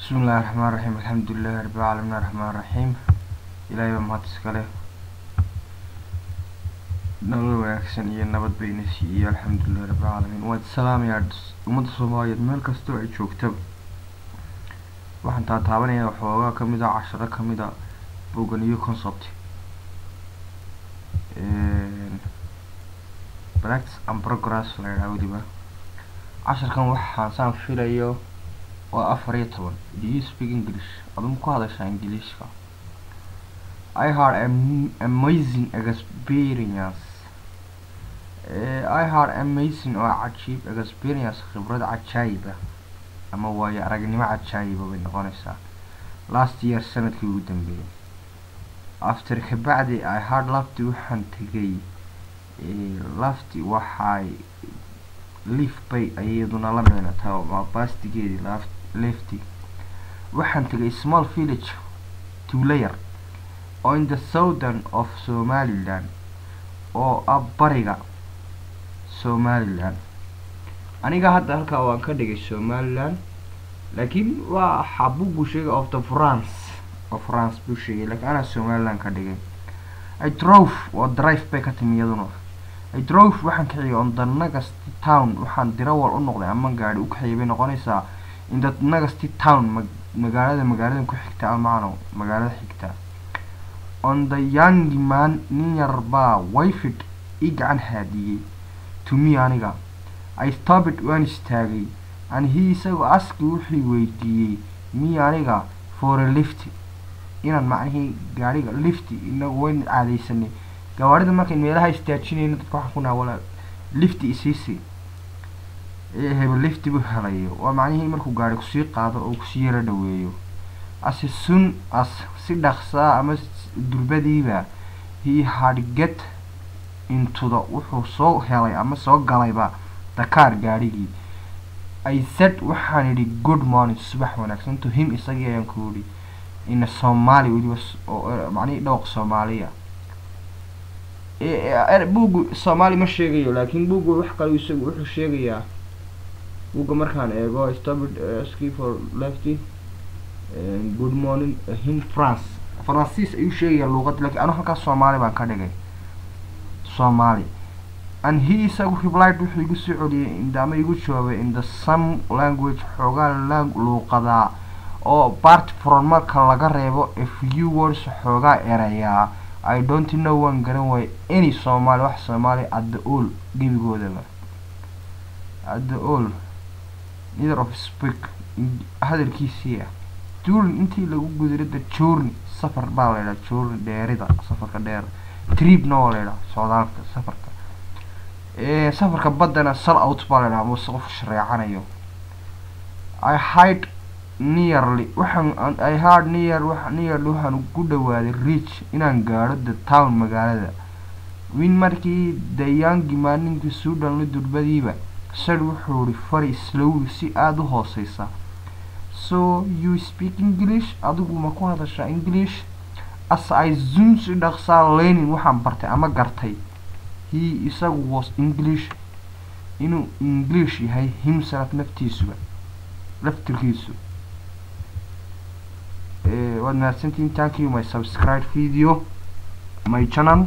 بسم الله الرحمن الرحيم الحمد لله رب العالمين الرحمن الرحيم إلهي بمهد اسكاله nolol wanaagsan iyo nabad bayna siiyo alxamdulillahi rabbil caalamiin waad salaamayaa ummadda Soomaaliyeed meel kastoo ay joogto waxaan taabanayaa waxoogaa kamid ah casharo kamid ah buugan iyo concept practice and progress la yiraahdo waliba casharkan waxaan saan filayo waa 14 do you speak English adum ku hadashaa Englishka I had an amazing experience oo cajiib experience khibrad cajiib ah ama waayo aragnimo cajiib ah bay noqonaysaa last year sanadkii ugu dambeeyay after kabacdi I had left waxaan tagay waxay leave bay ayaduna la meenataa waa bastigeedii lefty waxaan tagay small village tuulayar in the southern of Somaliland oo bariga Somaliland aniga hadda halka waan ka dhigay Somaliland laakiin waa xabu bushiga of the France bushiga laakiin ana Somaliland ka dhigay I drove by ka timiyaduna I drove waxaan ka xigay on the next town waxaan dirawal u noqday ama gaari u kaxeybay noqonaysaa in the next town magaalada ku xigta amaano magaalada xigta on the young man nearby wifed igan hadiyay to me aniga I stopped when istaagay and he isagoo asked wuxuu weydiiyay me aniga for a lift inaan macnaheedu gaariga lift inagu weyn caadeysanay gawaarida markay meelaha istaajinayna dadku waxa ku naawala lift isiisi hebel lift buu helayo waa macnaheedu markuu gaari ku sii qaado oo ku sii yara dhaweeyo as soon as si dhaqsa ama durbadiiba he had get into the wuxuu soo helay ama soo galayba Dakar gaarigii I said waxaan idhi good morning subax wanaagsan to him isagii ayaan ku yidhi in Somali waliba macnaheedu dhawq Soomaaliya buugu Soomaali ma sheegayo laakiin buugu wax kale isagu wuxuu sheegayaa buuga markaan eego stopped asking for lefty good morning in Francis ayuu sheegaya luqad laakiin anu halka Soomaali baan ka dhigay Somali and he isagu replied wuxuu igu soo celiyay indama igu jawaabay in the some language xoogaa luqada oo part from marka laga reebo a few words xoogaa eraya I don't know one garan way any Somali wax Somali at the all gebigoodaba at the all neither of speak hadalkiisa during intii lagu gudiray the journey safar baa la yiraahdaa journey dheerida safarka dheer trip no la yiraahdaa socdaalka safarka badana sal out baa la yiraahdaa ama qof sharaacanayo I had nearly waxaan ku dhawaaday reach inaan gaaro the town magaalada win markii the young man ninkii Sudan la durbadiiba said wuxuu ri fari slowly si aad u hooseysa so you speak English adigu ma ku hadashaa English as I zoom si dhaqsaa learning waxaan bartay ama gartay he isagu was English inuu English yahay himself naftirkiisu waad mahadsantihiin thank you my subscribe video my channel